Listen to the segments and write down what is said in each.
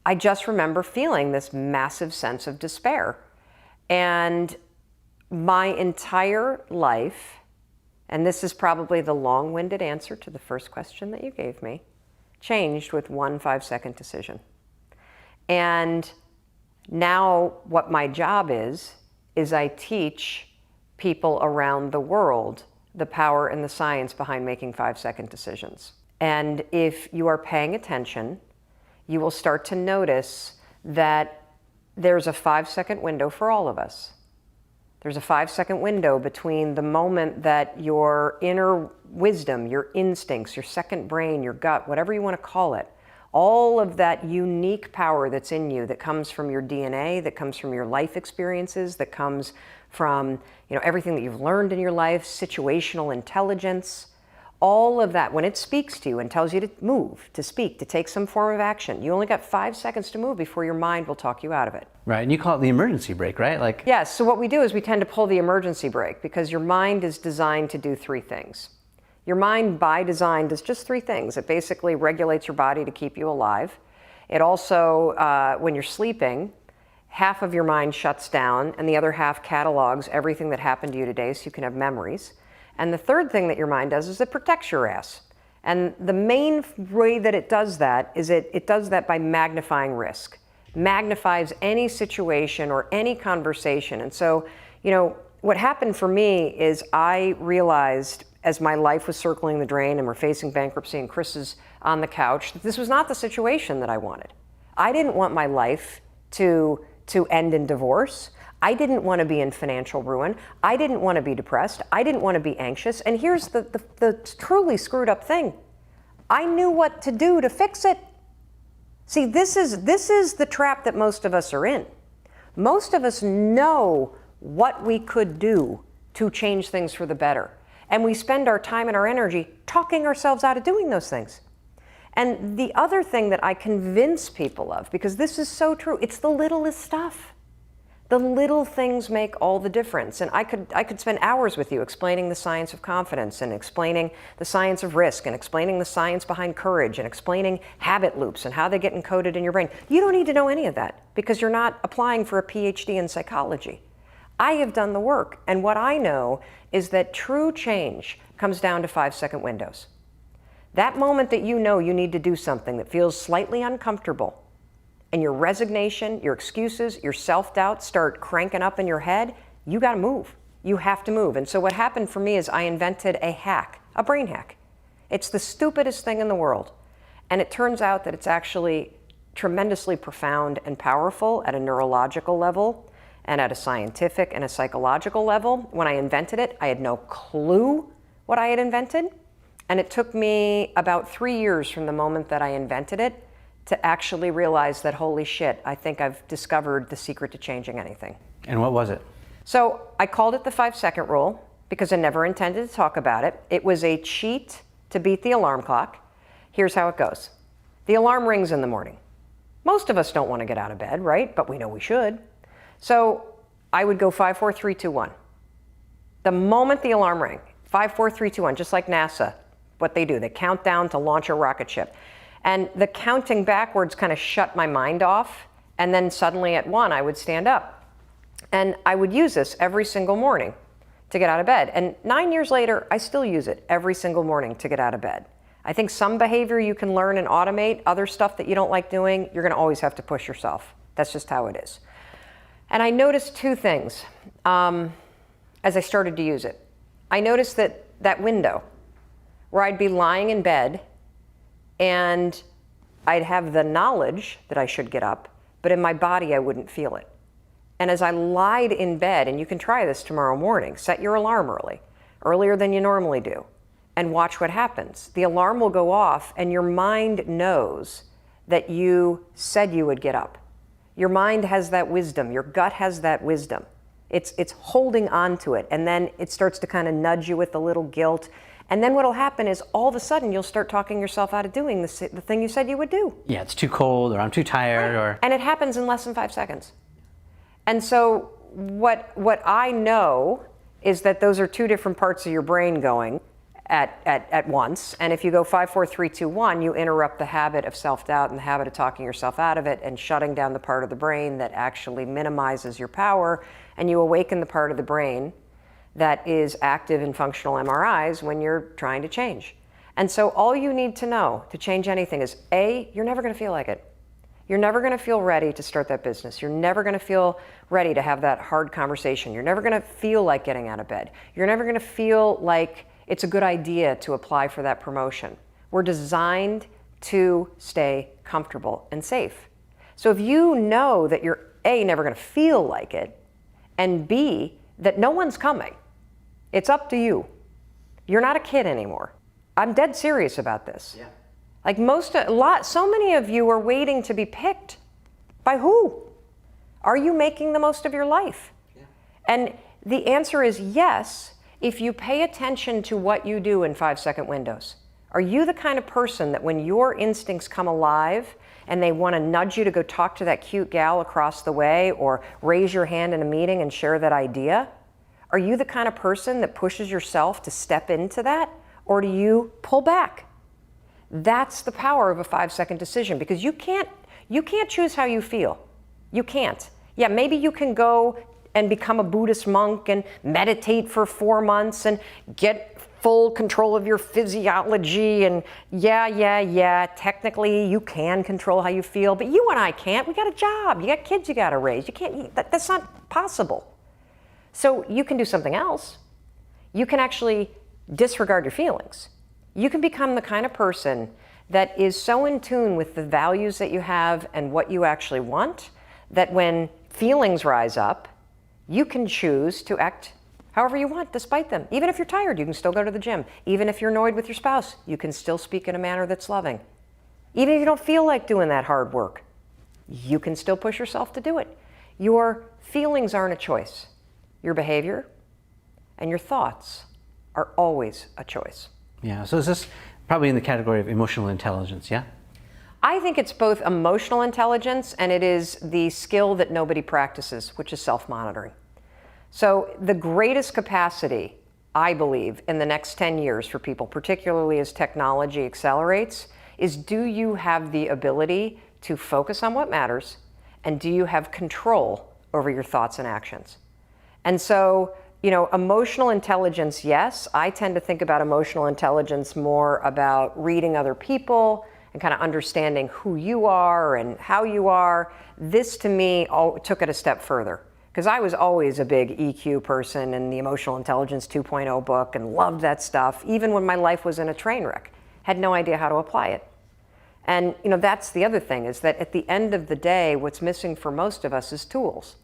I just remember feeling this massive sense of despair. And my entire life, and this is probably the long-winded answer to the first question that you gave me, changed with one 5-second decision. And now what my job is I teach people around the world the power and the science behind making 5-second decisions. And if you are paying attention, you will start to notice that there's a 5-second window for all of us. There's a 5-second window between the moment that your inner wisdom, your instincts, your second brain, your gut, whatever you want to call it, all of that unique power that's in you, that comes from your DNA, that comes from your life experiences, that comes from, everything that you've learned in your life, situational intelligence, all of that, when it speaks to you and tells you to move, to speak, to take some form of action, you only got 5 seconds to move before your mind will talk you out of it. Right, and you call it the emergency brake, right? Yes, so what we do is we tend to pull the emergency brake because your mind is designed to do 3 things. Your mind, by design, does just 3 things. It basically regulates your body to keep you alive. It also, when you're sleeping, half of your mind shuts down and the other half catalogs everything that happened to you today so you can have memories. And the third thing that your mind does is it protects your ass. And the main way that it does that is it does that by magnifying risk. Magnifies any situation or any conversation. And so, what happened for me is I realized as my life was circling the drain and we're facing bankruptcy and Chris is on the couch, that this was not the situation that I wanted. I didn't want my life to end in divorce. I didn't want to be in financial ruin. I didn't want to be depressed. I didn't want to be anxious. And here's the truly screwed up thing. I knew what to do to fix it. See, this is the trap that most of us are in. Most of us know what we could do to change things for the better. And we spend our time and our energy talking ourselves out of doing those things. And the other thing that I convince people of, because this is so true, it's the littlest stuff. The little things make all the difference. And I could spend hours with you explaining the science of confidence and explaining the science of risk and explaining the science behind courage and explaining habit loops and how they get encoded in your brain. You don't need to know any of that because you're not applying for a PhD in psychology. I have done the work, and what I know is that true change comes down to 5-second windows. That moment that you know you need to do something that feels slightly uncomfortable, and your resignation, your excuses, your self-doubt start cranking up in your head, you gotta move. You have to move. And so what happened for me is I invented a hack, a brain hack. It's the stupidest thing in the world. And it turns out that it's actually tremendously profound and powerful at a neurological level and at a scientific and a psychological level. When I invented it, I had no clue what I had invented. And it took me about 3 years from the moment that I invented it to actually realize that, holy shit, I think I've discovered the secret to changing anything. And what was it? So I called it the 5-second rule because I never intended to talk about it. It was a cheat to beat the alarm clock. Here's how it goes. The alarm rings in the morning. Most of us don't want to get out of bed, right? But we know we should. So I would go 5, 4, 3, 2, 1. The moment the alarm rang, 5, 4, 3, 2, 1, just like NASA, what they do, they count down to launch a rocket ship. And the counting backwards kind of shut my mind off. And then suddenly at 1, I would stand up. And I would use this every single morning to get out of bed. And 9 years later, I still use it every single morning to get out of bed. I think some behavior you can learn and automate. Other stuff that you don't like doing, you're going to always have to push yourself. That's just how it is. And I noticed 2 things as I started to use it. I noticed that window where I'd be lying in bed and I'd have the knowledge that I should get up, but in my body I wouldn't feel it. And as I lied in bed, and you can try this tomorrow morning, set your alarm early, earlier than you normally do, and watch what happens. The alarm will go off and your mind knows that you said you would get up. Your mind has that wisdom, your gut has that wisdom. It's holding on to it, and then it starts to kind of nudge you with a little guilt. And then what'll happen is all of a sudden you'll start talking yourself out of doing the thing you said you would do. Yeah, it's too cold, or I'm too tired, or... And it happens in less than 5 seconds. And so what I know is that those are 2 different parts of your brain going at once. And if you go 5, 4, 3, 2, 1, you interrupt the habit of self-doubt and the habit of talking yourself out of it and shutting down the part of the brain that actually minimizes your power, and you awaken the part of the brain that is active in functional MRIs when you're trying to change. And so all you need to know to change anything is A, you're never going to feel like it. You're never going to feel ready to start that business. You're never going to feel ready to have that hard conversation. You're never going to feel like getting out of bed. You're never going to feel like it's a good idea to apply for that promotion. We're designed to stay comfortable and safe. So if you know that you're A, never going to feel like it, and B, that no one's coming, it's up to you. You're not a kid anymore. I'm dead serious about this. Yeah. Like so many of you are waiting to be picked. By who? Are you making the most of your life? Yeah. And the answer is yes, if you pay attention to what you do in 5-second windows. Are you the kind of person that when your instincts come alive and they want to nudge you to go talk to that cute gal across the way or raise your hand in a meeting and share that idea? Are you the kind of person that pushes yourself to step into that? Or do you pull back? That's the power of a 5-second decision, because you can't choose how you feel. You can't. Yeah, maybe you can go and become a Buddhist monk and meditate for 4 months and get full control of your physiology, and yeah, technically you can control how you feel, but you and I can't. We got a job, you got kids you got to raise. You can't, that's not possible. So you can do something else. You can actually disregard your feelings. You can become the kind of person that is so in tune with the values that you have and what you actually want, that when feelings rise up, you can choose to act however you want despite them. Even if you're tired, you can still go to the gym. Even if you're annoyed with your spouse, you can still speak in a manner that's loving. Even if you don't feel like doing that hard work, you can still push yourself to do it. Your feelings aren't a choice. Your behavior and your thoughts are always a choice. Yeah, so is this probably in the category of emotional intelligence, yeah? I think it's both emotional intelligence and it is the skill that nobody practices, which is self-monitoring. So the greatest capacity, I believe, in the next 10 years for people, particularly as technology accelerates, is do you have the ability to focus on what matters, and do you have control over your thoughts and actions? And so, emotional intelligence, yes. I tend to think about emotional intelligence more about reading other people and kind of understanding who you are and how you are. This, to me, took it a step further, because I was always a big EQ person and the Emotional Intelligence 2.0 book and loved that stuff, even when my life was in a train wreck. Had no idea how to apply it. And, that's the other thing, is that at the end of the day, what's missing for most of us is tools.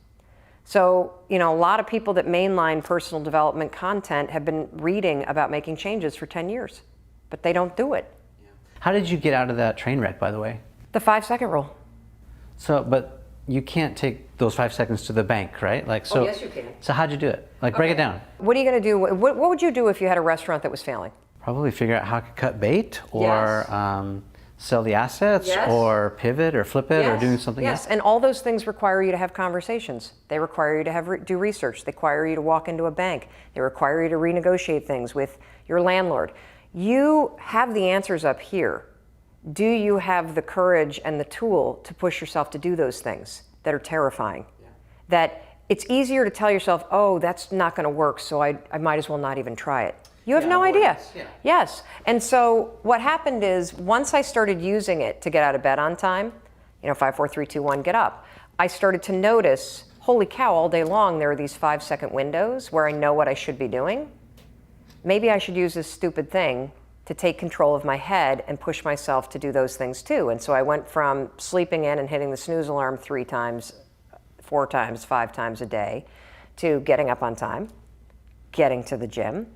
So, a lot of people that mainline personal development content have been reading about making changes for 10 years, but they don't do it. How did you get out of that train wreck, by the way? The 5-second rule. So, but you can't take those 5 seconds to the bank, right? So, yes, you can. So how'd you do it? Break it down. What are you going to do? What would you do if you had a restaurant that was failing? Probably figure out how I could cut bait, or Yes. Sell the assets, Yes. or pivot, or flip it, or doing something else. Yes, and all those things require you to have conversations. They require you to do research. They require you to walk into a bank. They require you to renegotiate things with your landlord. You have the answers up here. Do you have the courage and the tool to push yourself to do those things that are terrifying? Yeah. That it's easier to tell yourself, oh, that's not going to work, so I might as well not even try it. You have no idea. Yeah. Yes. And so what happened is, once I started using it to get out of bed on time, 5, 4, 3, 2, 1, get up, I started to notice, holy cow, all day long there are these 5-second windows where I know what I should be doing. Maybe I should use this stupid thing to take control of my head and push myself to do those things too. And so I went from sleeping in and hitting the snooze alarm 3 times, 4 times, 5 times a day, to getting up on time, getting to the gym,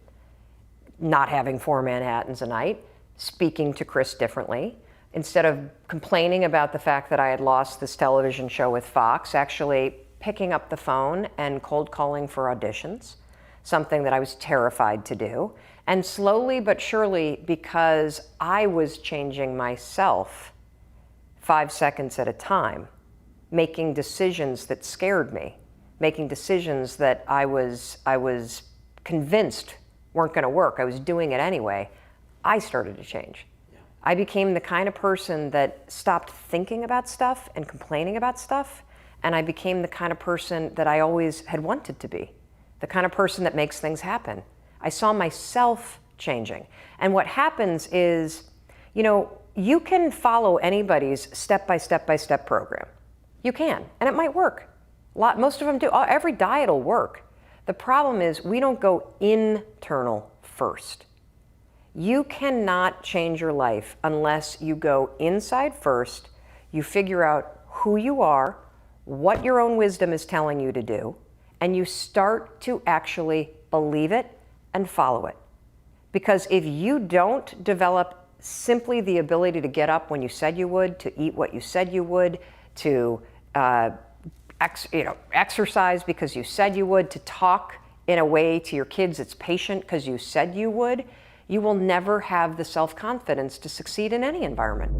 not having 4 Manhattans a night, speaking to Chris differently. Instead of complaining about the fact that I had lost this television show with Fox, actually picking up the phone and cold calling for auditions, something that I was terrified to do. And slowly but surely, because I was changing myself 5 seconds at a time, making decisions that scared me, making decisions that I was convinced weren't going to work. I was doing it anyway. I started to change. I became the kind of person that stopped thinking about stuff and complaining about stuff, and I became the kind of person that I always had wanted to be, the kind of person that makes things happen. I saw myself changing. And what happens is, you can follow anybody's step-by-step program. You can, and it might work. Most of them do. Every diet will work. The problem is we don't go internal first. You cannot change your life unless you go inside first, you figure out who you are, what your own wisdom is telling you to do, and you start to actually believe it and follow it. Because if you don't develop simply the ability to get up when you said you would, to eat what you said you would, to exercise because you said you would, to talk in a way to your kids that's patient because you said you would, you will never have the self-confidence to succeed in any environment.